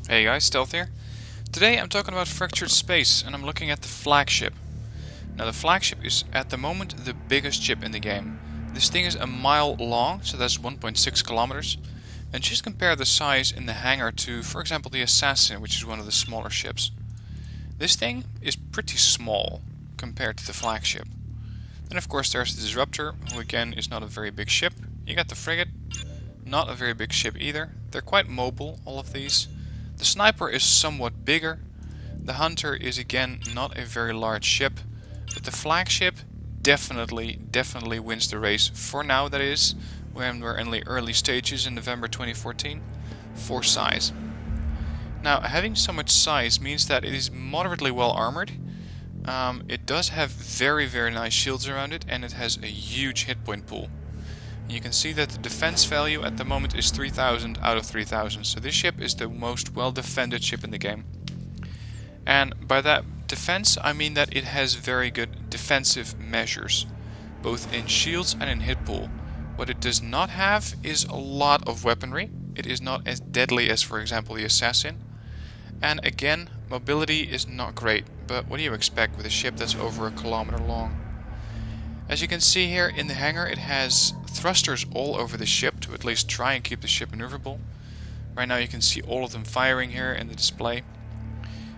Hey guys, Stealth here. Today I'm talking about fractured space and I'm looking at the Flagship. Now the Flagship is at the moment the biggest ship in the game. This thing is a mile long, so that's 1.6 kilometers. And just compare the size in the hangar to, for example, the Assassin, which is one of the smaller ships. This thing is pretty small compared to the Flagship. Then of course there's the Disruptor, who again is not a very big ship. You got the Frigate, not a very big ship either. They're quite mobile, all of these. The Sniper is somewhat bigger. The Hunter is again not a very large ship. But the Flagship definitely wins the race, for now that is, when we're in the early stages in November 2014, for size. Now, having so much size means that it is moderately well armored. It does have very nice shields around it, and it has a huge hit point pool. You can see that the defense value at the moment is 3000 out of 3000, so this ship is the most well defended ship in the game. And by that defense I mean that it has very good defensive measures, both in shields and in hit pool. What it does not have is a lot of weaponry. It is not as deadly as, for example, the Assassin. And again, mobility is not great, but what do you expect with a ship that's over a kilometer long? As you can see here in the hangar, it has thrusters all over the ship to at least try and keep the ship maneuverable. Right now you can see all of them firing here in the display.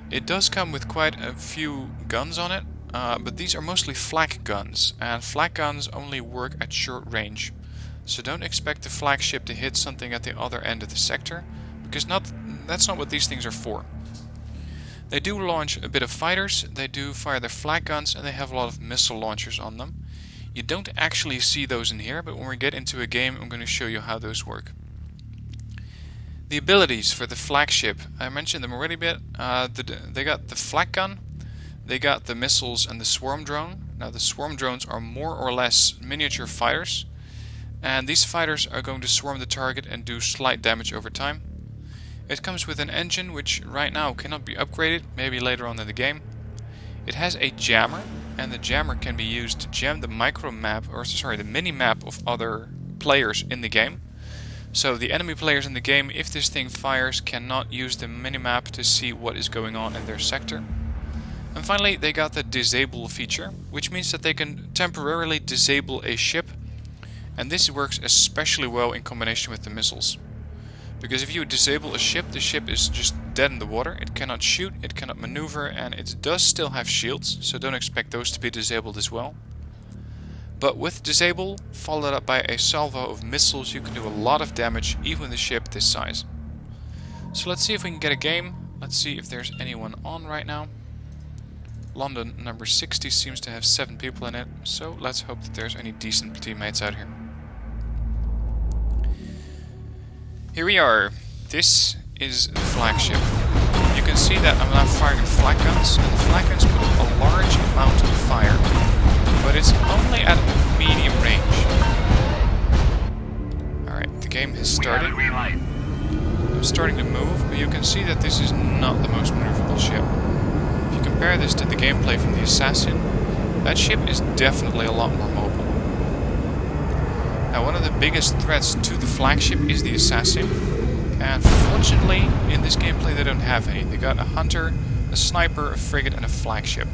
It does come with quite a few guns on it, but these are mostly FLAK guns, and FLAK guns only work at short range. So don't expect the Flagship to hit something at the other end of the sector, because that's not what these things are for. They do launch a bit of fighters, they do fire their FLAK guns, and they have a lot of missile launchers on them. You don't actually see those in here, but when we get into a game I'm going to show you how those work. The abilities for the Flagship, I mentioned them already a bit. They got the FLAK gun, they got the missiles and the swarm drone. Now the swarm drones are more or less miniature fighters, and these fighters are going to swarm the target and do slight damage over time. It comes with an engine which right now cannot be upgraded, maybe later on in the game. It has a jammer, and the jammer can be used to jam the the minimap of other players in the game. So the enemy players in the game, if this thing fires, cannot use the minimap to see what is going on in their sector. And finally they got the disable feature, which means that they can temporarily disable a ship, and this works especially well in combination with the missiles. Because if you disable a ship, the ship is just dead in the water. It cannot shoot, it cannot maneuver, and it does still have shields, so don't expect those to be disabled as well. But with disable, followed up by a salvo of missiles, you can do a lot of damage, even with a ship this size. So let's see if we can get a game. Let's see if there's anyone on right now. London number 60 seems to have 7 people in it, so let's hope that there's any decent teammates out here. Here we are. This is the Flagship. You can see that I'm now firing FLAK guns, and the FLAK guns put a large amount of fire, but it's only at medium range. Alright, the game has started. I'm starting to move, but you can see that this is not the most maneuverable ship. If you compare this to the gameplay from the Assassin, that ship is definitely a lot more mobile. Now, one of the biggest threats to the Flagship is the Assassin, and fortunately in this gameplay they don't have any. They got a Hunter, a Sniper, a Frigate and a Flagship.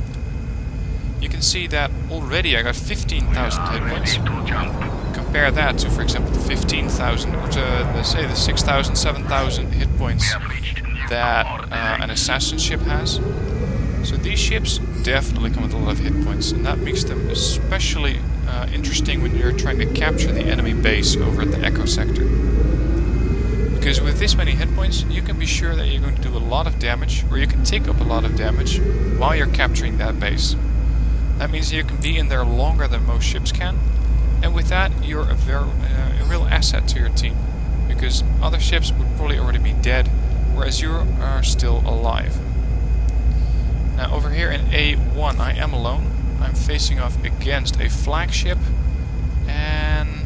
You can see that already I got 15,000 hit points. Compare that to, for example, the 15,000 or to, let's say, the 6,000, 7,000 hit points that an Assassin ship has. So these ships definitely come with a lot of hit points, and that makes them especially interesting when you're trying to capture the enemy base over at the Echo sector. Because with this many hit points, you can be sure that you're going to do a lot of damage, or you can take up a lot of damage while you're capturing that base. That means you can be in there longer than most ships can, and with that you're a real asset to your team, because other ships would probably already be dead, whereas you are still alive. Now over here in A1 I am alone. I'm facing off against a Flagship, and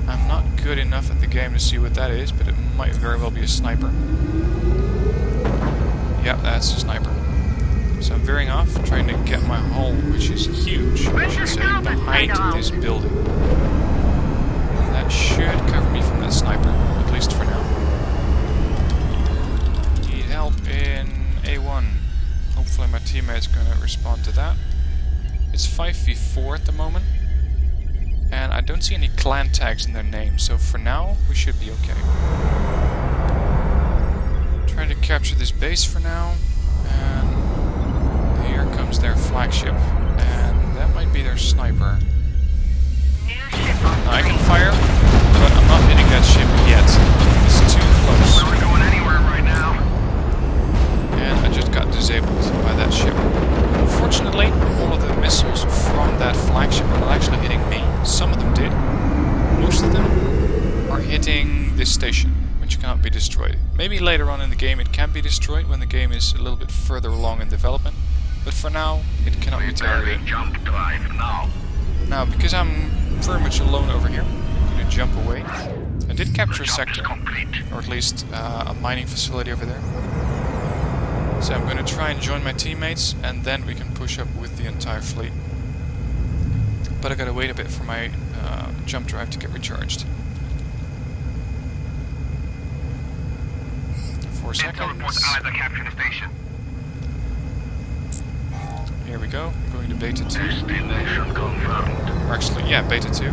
I'm not good enough at the game to see what that is, but it might very well be a sniper. Yeah, that's a sniper. So I'm veering off, trying to get my hull, which is huge, I should say, behind this building. And that should cover me from that sniper, at least for now. Hopefully my teammate's gonna respond to that. It's 5v4 at the moment. And I don't see any clan tags in their name, so for now we should be okay. Trying to capture this base for now. And here comes their flagship. And that might be their sniper. Now I can fire, but I'm not hitting that ship yet. It's too close. We're not going anywhere right now. And I just got disabled by that ship. Unfortunately, all of the missiles from that flagship are not actually hitting me. Some of them did. Most of them are hitting this station, which cannot be destroyed. Maybe later on in the game it can be destroyed when the game is a little bit further along in development. But for now, it cannot be targeted. Jump drive now. Now, because I'm very much alone over here, I'm going to jump away. I did capture a sector, or at least a mining facility over there. So I'm going to try and join my teammates, and then we can push up with the entire fleet. But I gotta wait a bit for my jump drive to get recharged. 4 seconds. Here we go. Going to beta 2. Destination confirmed. Or actually, yeah, beta 2.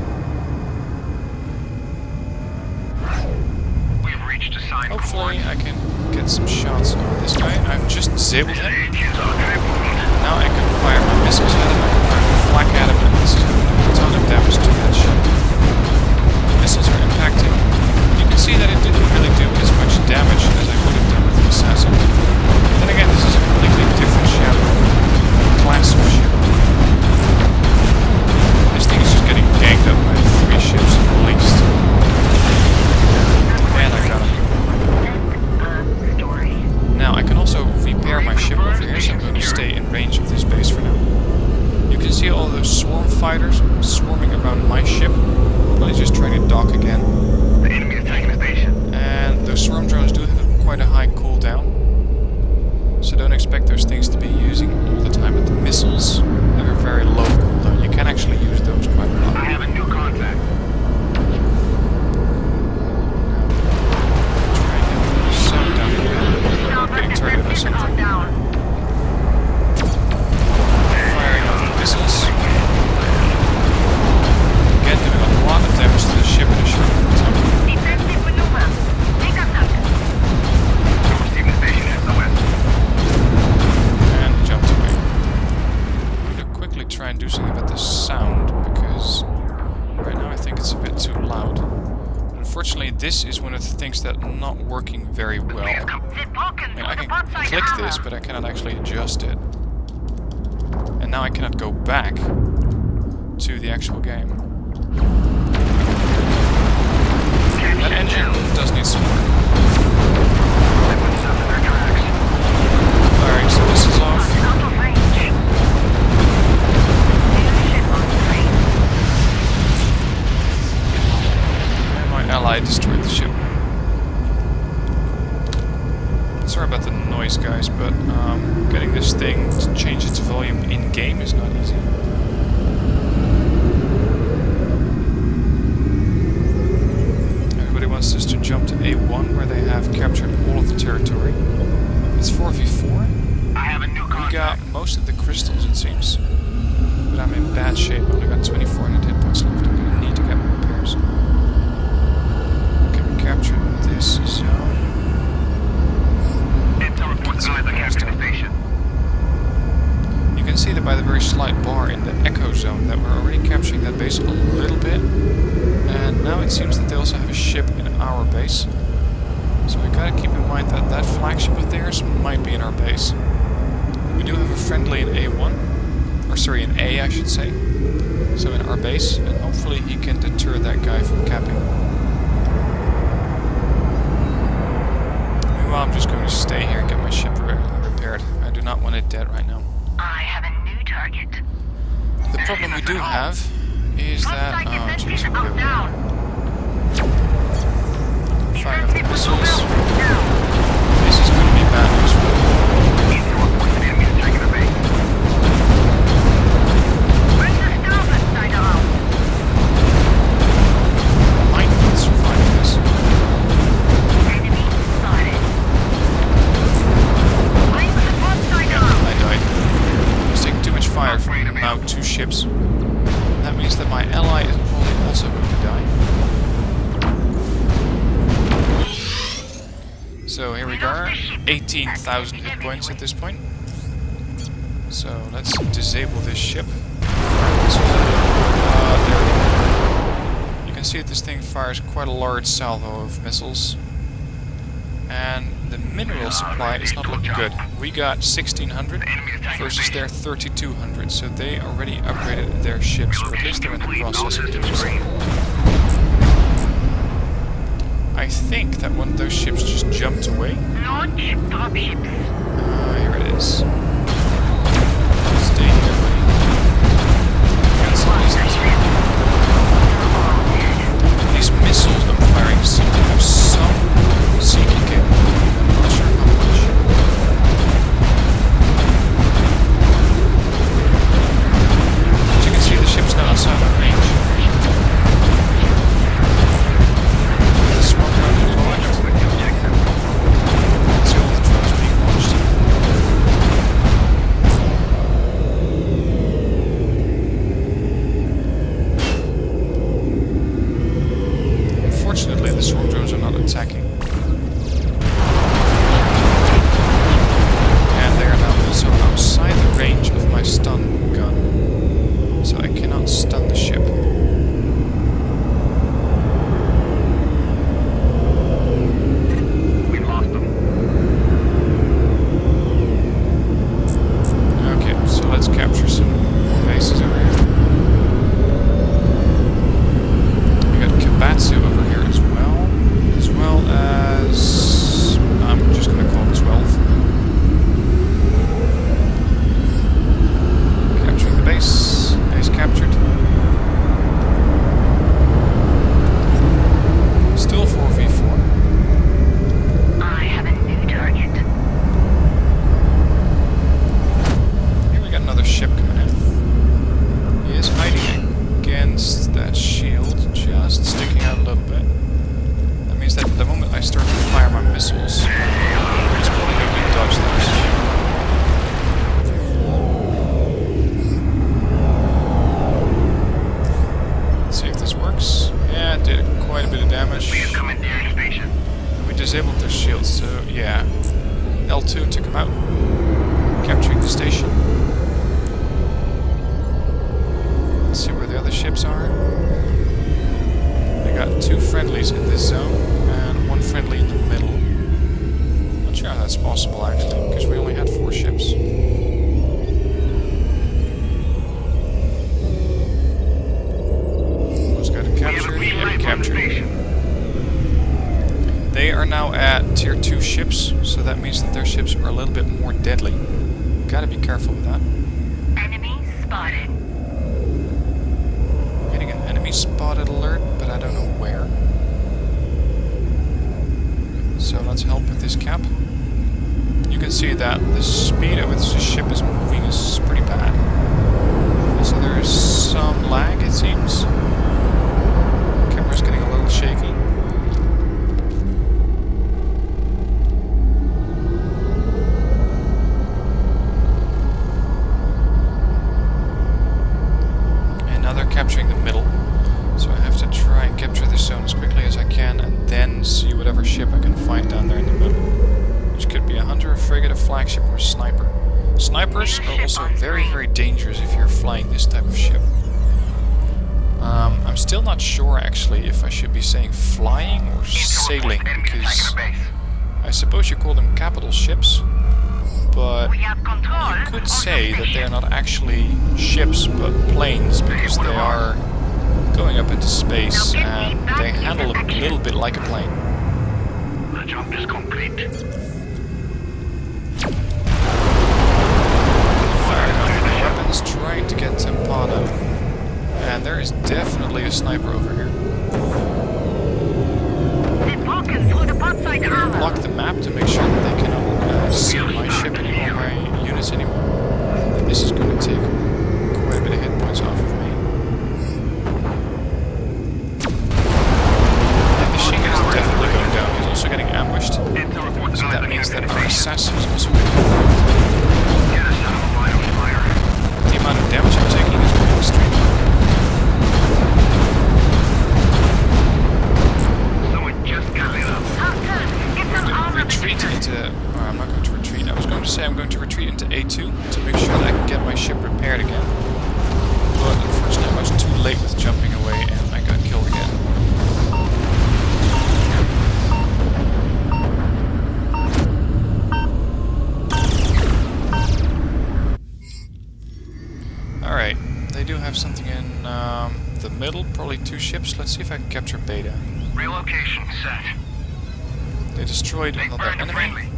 We've reached assigned Hopefully I can get some shots on this guy. I've just disabled him. Engines are tripled. Now I can fire my missiles at him, I can fire my flak at him, and this is doing a ton of damage to that ship. The missiles are impacting. You can see that it didn't really do as much damage as I would have done with the assassin. Then again, this is a completely different ship. Class of ship. This thing is just getting ganged up by 3 ships at least. And I got him. Now I can also repair my ship over here, so I'm going to stay in range of this base for now. You can see all those swarm fighters swarming around my ship, probably just trying to dock again. The enemy is taking a station. And those swarm drones do have quite a high cooldown, so don't expect those things to be using all the time. But the missiles have a very low cooldown. You can actually use those quite a lot. I have a new contact. Try and get some down here. I'm getting targeted by something. Firing off the missiles. Again, doing a lot of damage to the ship in a short amount of time. Receiving station SOS. And jumped away. I'm going to quickly try and do something about the sound, because right now I think it's a bit too loud. Unfortunately, this is one of the things that's not working very well. I mean, I can click this, but I cannot actually adjust it. And now I cannot go back to the actual game. That engine does need some work. Alright, so this is off. And my ally destroyed the ship. Sorry about the noise, guys, but getting this thing to change its volume in-game is not easy. Everybody wants us to jump to A1, where they have captured all of the territory. It's 4v4. I have a new We contact. got most of the crystals, it seems. But I'm in bad shape. I only got 2,400 hit points left. I'm gonna need to get more repairs. Okay, we captured this zone. Intel reports eyes on capturing the station. You can see that by the very slight bar in the echo zone that we're already capturing that base a little bit. And now it seems that they also have a ship in our base. So we gotta keep in mind that that flagship of theirs might be in our base. We do have a friendly in A1, or sorry, in A I should say. So in our base, and hopefully he can deter that guy from capping. Meanwhile, I'm just going to stay here and get my ship repaired. I do not want it dead right now. I have a new target. The problem we do have is that... Oh, jeez, here we go. Fire off the missiles. This is going to be bad news for me. Might not survive this. I died. ships. That means that my ally is probably also going to die. So here we go, 18,000 hit points at this point. So let's disable this ship. There we go. You can see that this thing fires quite a large salvo of missiles. And the mineral supply is not looking good. We got 1,600 versus their 3,200, so they already upgraded their ships, or at least they're in the process of doing so. I think that one of those ships just jumped away. Launch dropships. Here it is. Stay here, buddy. Cancel these missiles I'm firing seem to have some seeking capability. I'm not sure how much. As you can see, the ship's now outside my range. The swarm round is going. See all the drones being launched. Unfortunately, the swarm drones are not attacking. And they are now also outside the range of my stun gun. So I cannot stun the ship. We lost them. Okay, so let's capture some bases over here. We got Kabatsu over here as well as I'm just gonna call it 12. Capturing the base. Base captured. Still 4v4. I have a new target. Here we got another ship coming in. He is hiding against that shield, just sticking out a little bit. That means that the moment I start to fire my missiles, it's probably going to dodge those. Let's see if this works. Yeah, it did quite a bit of damage. We have commandeering station. We disabled their shields, so yeah. L2 took them out, capturing the station. Let's see where the other ships are. We got 2 friendlies in this zone, and 1 friendly in the middle. Not sure how that's possible actually, because we only had 4 ships. Those got captured. Yeah, captured. They are now at tier 2 ships, so that means that their ships are a little bit more deadly. Gotta be careful with that. Enemy spotted. Getting an enemy spotted alert, but I don't know where. So let's help with this cap. You can see that the speed at which the ship is moving is pretty bad. So there is some lag, it seems. Camera's getting a little shaky. Capturing the middle, so I have to try and capture this zone as quickly as I can and then see whatever ship I can find down there in the middle, which could be a hunter, a frigate, a flagship, or a sniper. Snipers are also very, very dangerous if you're flying this type of ship. I'm still not sure actually if I should be saying flying or sailing, because I suppose you call them capital ships, but you could say that they're not actually ships but planes, because they are going up into space and they handle a little bit like a plane. The jump is complete. Firing off the weapons, trying to get Tempana. And there is definitely a sniper over here. Block the map to make sure that they cannot see my ship anymore, my units anymore. And this is going to take quite a bit of hit points off of me. And the Shinga is definitely going down. He's also getting ambushed. So that means that our assassin is also getting ambushed. The amount of damage I'm taking is into... Or I'm not going to retreat. I was going to say I'm going to retreat into A2 to make sure that I can get my ship repaired again. But unfortunately I was too late with jumping away and I got killed again. Alright, they do have something in the middle, probably 2 ships. Let's see if I can capture Beta. Relocation set. They destroyed They another burned enemy. friendly.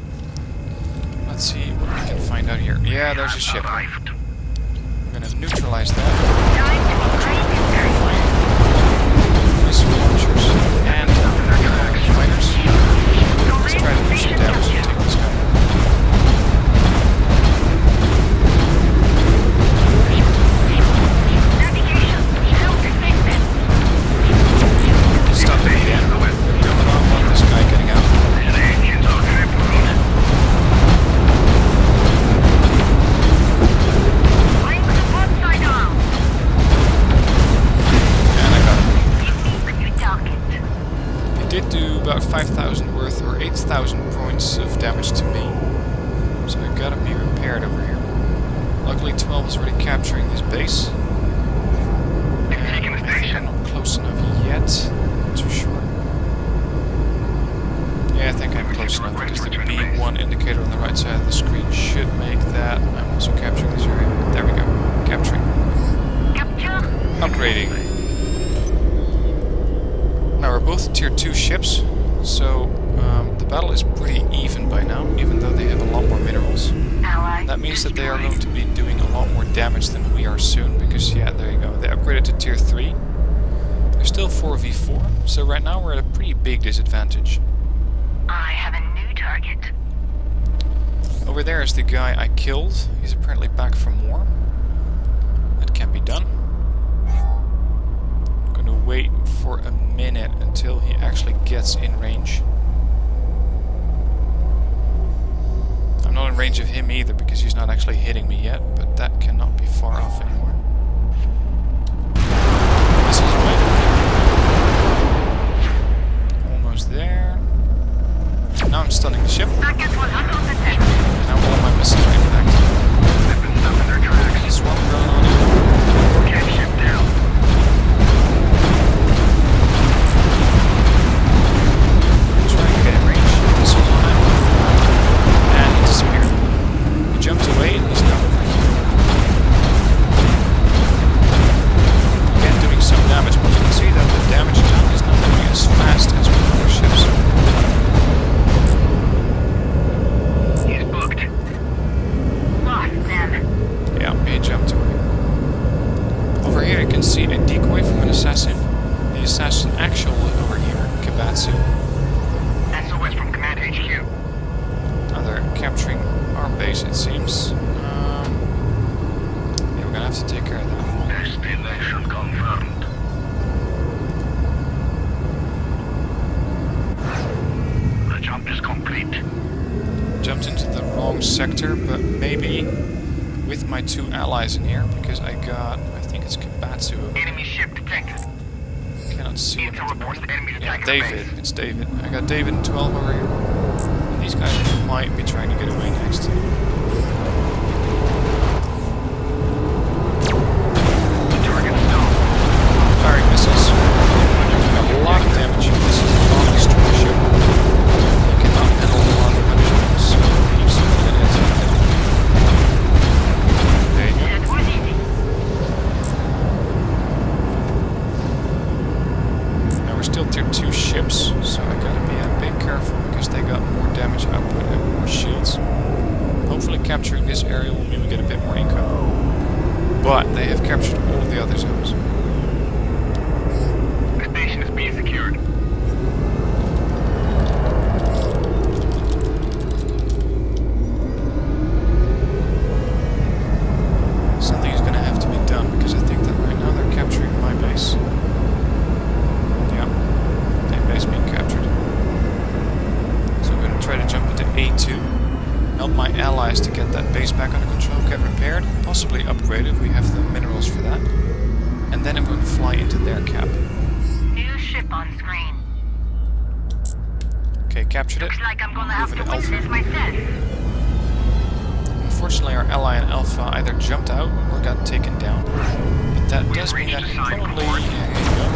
Let's see what we can find out here. Yeah, there's a ship. I'm Arrived. gonna neutralize that. Time to upgrade this Missile launchers and fighters. Let's try to do some damage and take this guy. navigation. Help detected. Stop it again. I don't want this guy getting out. The engines are crippled. Bring the broadside down. And I got him. Give me the new target. It did do about 5,000 worth or 8,000 points of damage to me. So I gotta be repaired over here. Luckily 12 is already capturing this base. Taking the I think station. I'm not close enough yet. Not too sure. Yeah, I think I'm close enough because the B1 indicator on the right side of the screen should make that. I'm also capturing this area. There we go. Capturing. Capture. Upgrading. Now we're both tier 2 ships, so the battle is pretty even by now, even though they have a lot more minerals. Allied. That means that they are going to be doing a lot more damage than we are soon, because yeah, there you go. They upgraded to tier 3. They're still 4v4, so right now we're at a pretty big disadvantage. I have a new target. Over there is the guy I killed. He's apparently back from war. That can be done. I'm gonna wait for a minute until he actually gets in range. I'm not in range of him either because he's not actually hitting me yet, but that cannot be far off anymore. This is right. Almost there. Now I'm stunning the ship. Target 110. Now all my missiles are impacted. Weapons up in their tracks. Swap drone on it. Can't ship down. Trying to get in range. Missiles on it. And he disappeared. He jumped away and he's now over here. Again doing some damage, but you can see that the damage done is not moving as fast as with other ships. He's booked. Lost them. Yeah, he jumped away. Over here you can see a decoy from an assassin. The assassin actual over here, Kibatsu. SOS from Command HQ. Now they're capturing our base, it seems. Yeah, we're gonna have to take care of that. Destination confirmed. The jump is complete. Jumped into the wrong sector, but maybe with my 2 allies in here, because I got, I think it's Kibatsu. Enemy ship detected. Cannot see him. Intel reports that enemies Yeah, attacking the David. base. It's David. I got David and 12 over here. And these guys might be trying to get away next. The target's down. Firing missiles. Got a lot of damage. This is a long destroy ship. You cannot handle a lot of punishment, so keep some of it as you can. Okay. That was easy. Now we're still tier 2 ships, so I gotta be a bit careful because they got more damage output and more shields. Hopefully capturing this area will mean we get a bit more income. But they have captured all of the other zones. The station is being secured. Something is gonna have to be done because I think that right now they're capturing my base. Yeah, their base being captured. So I'm gonna try to jump into A2. Help my allies to get that base back under control, get repaired, possibly upgraded, we have the minerals for that. And then I'm going to fly into their cap. New ship on screen. Okay, Okay, captured it. Looks like I'm gonna have Moving to to win Alpha. this myself. Unfortunately, our ally in Alpha either jumped out or got taken down. But that does mean that he probably... Yeah,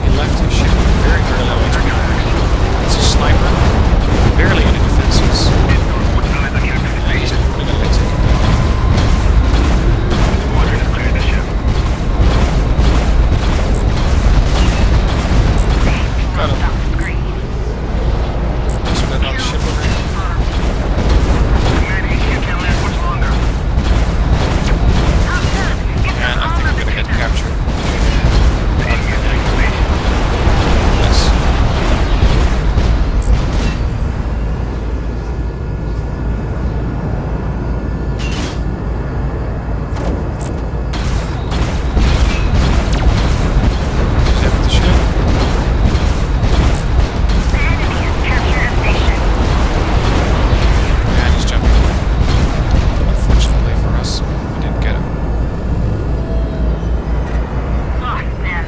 he left his ship very, very low HP. It's a sniper, barely any defenses. And he's probably gonna get taken down. Squadron has cleared the ship. Got him. So we got another ship over here. Command HQ can't last much longer. And I think we're gonna get captured. Enemy is taking station. Yes. Zip the ship. The enemy has captured a station. And he's jumping away. Unfortunately for us, we didn't get him. Lost them.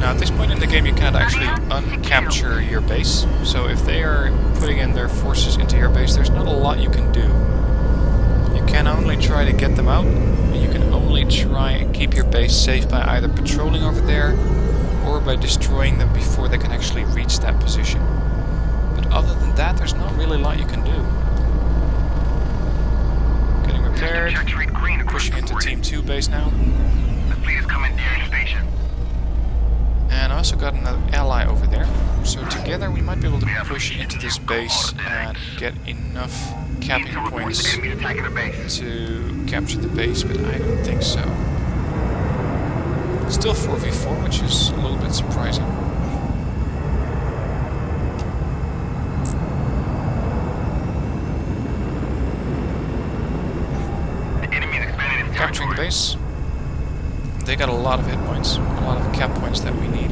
Now at this point in the game you cannot actually uncapture your base, so if they are putting in their forces into your base, there's not a lot you can do. You can only try to get them out, and you can only try and keep your base safe by either patrolling over there, or by destroying them before they can actually reach that position. But other than that, there's not really a lot you can do. Getting repaired, Check to read green across pushing the into board. Team 2 base now. The fleet is commandeering station. And I also got another ally over there. So together we might be able to push into this base and get enough capping points Enemies attacking the base. to capture the base, but I don't think so. Still 4v4, which is a little bit surprising. The enemy is expanding its Capturing the territory. base. They got a lot of hit points, a lot of cap points that we need.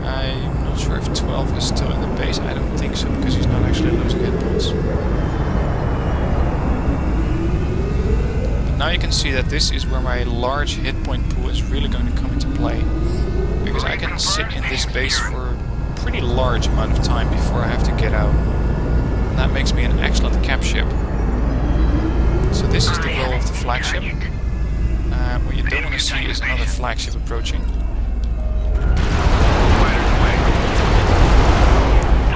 I'm not sure if 12 is still in the base. I don't think so, because he's not actually losing hit points. But now you can see that this is where my large hit point pool is really going to come into play. Because I can sit in this base for a pretty large amount of time before I have to get out. And that makes me an excellent cap ship. So this is the role of the flagship. What you don't want to see is another flagship approaching.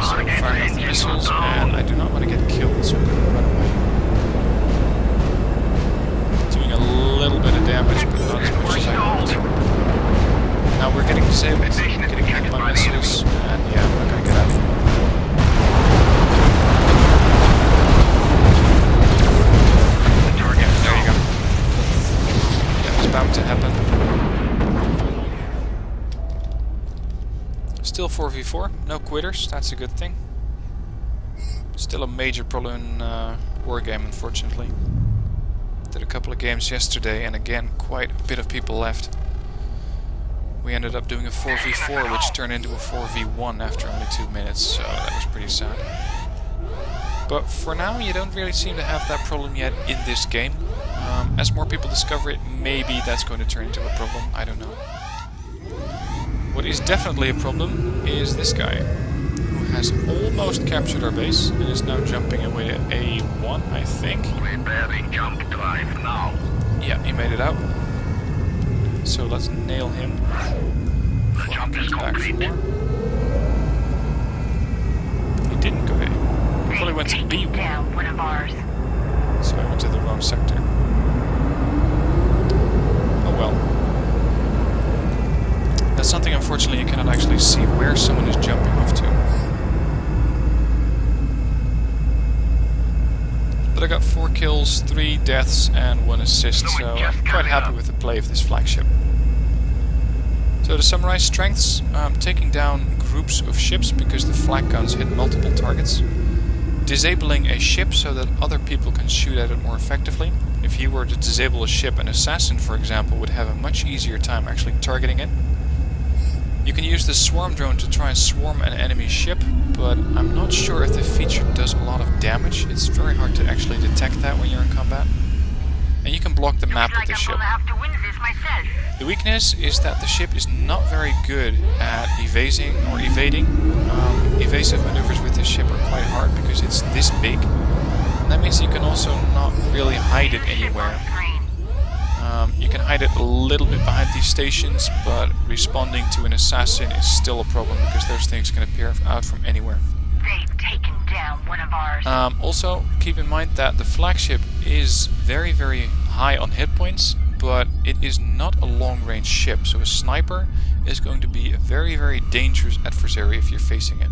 So firing off the missiles, and I do not want to get killed, so I'm going to run away. Doing a little bit of damage, but not as much as I want. Now we're getting disabled, getting hit by missiles, and yeah, we're not going to get out of here. Yeah, there you go. That was bound to happen. Still 4v4, no quitters, that's a good thing. Still a major problem in war game, unfortunately. Did a couple of games yesterday, and again, quite a bit of people left. We ended up doing a 4v4, which turned into a 4v1 after only 2 minutes, so that was pretty sad. But for now, you don't really seem to have that problem yet in this game. As more people discover it, maybe that's going to turn into a problem, I don't know. What is definitely a problem is this guy, who has almost captured our base and is now jumping away to A1, I think. Preparing jump drive now. Yeah, he made it out. So let's nail him. The jump is Back complete. 4. He didn't go A. He probably went to B1, Down one of ours. so I went to the wrong sector. Oh well. That's something, unfortunately, you cannot actually see where someone is jumping off to. But I got 4 kills, 3 deaths, and 1 assist, so I'm quite happy with the play of this flagship. So to summarize strengths, taking down groups of ships because the flak guns hit multiple targets. Disabling a ship so that other people can shoot at it more effectively. If you were to disable a ship, an assassin, for example, would have a much easier time actually targeting it. You can use the swarm drone to try and swarm an enemy ship, but I'm not sure if the feature does a lot of damage. It's very hard to actually detect that when you're in combat. and you can block the map with the ship. The weakness is that the ship is not very good at evading. Evasive maneuvers with this ship are quite hard because it's this big. And that means you can also not really hide it anywhere. You can hide it a little bit behind these stations, but responding to an assassin is still a problem because those things can appear out from anywhere. They've taken down one of ours. Also, keep in mind that the flagship is very, very high on hit points, but it is not a long-range ship, so a sniper is going to be a very, very dangerous adversary if you're facing it.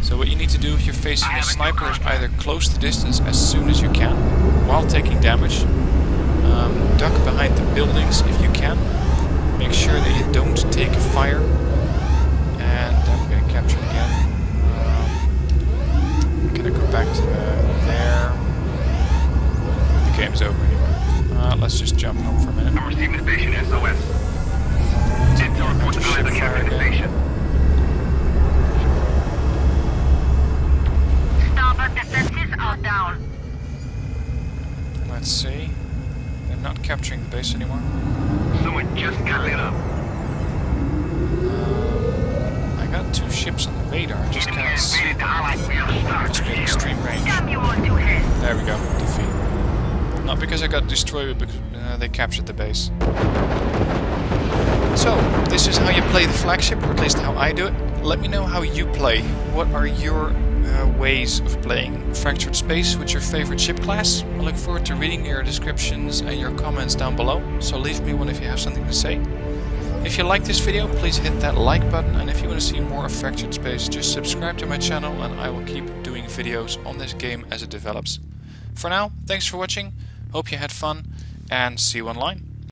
So what you need to do if you're facing a sniper is either close the distance as soon as you can, while taking damage. Duck behind the buildings if you can. Make sure that you don't take fire. And I'm going to capture it again. I'm going to go back to there. The game's over anyway. Let's just jump home for a minute. I'm receiving station SOS. It's a report to the captain station. Starboard defenses are down. Let's see. They're not capturing the base anymore. Someone just got lit up. I got 2 ships on the radar. Just Enemy can't see. invaded the Allied mail Must be at extreme range. Damn you all to hell. There we go. Defeat. Not because I got destroyed, but because they captured the base. So, this is how you play the flagship, or at least how I do it. Let me know how you play. What are your ways of playing Fractured Space with your favorite ship class? I look forward to reading your descriptions and your comments down below, so leave me one if you have something to say. If you like this video, please hit that like button, and if you want to see more of Fractured Space, just subscribe to my channel and I will keep doing videos on this game as it develops. For now, thanks for watching, hope you had fun, and see you online.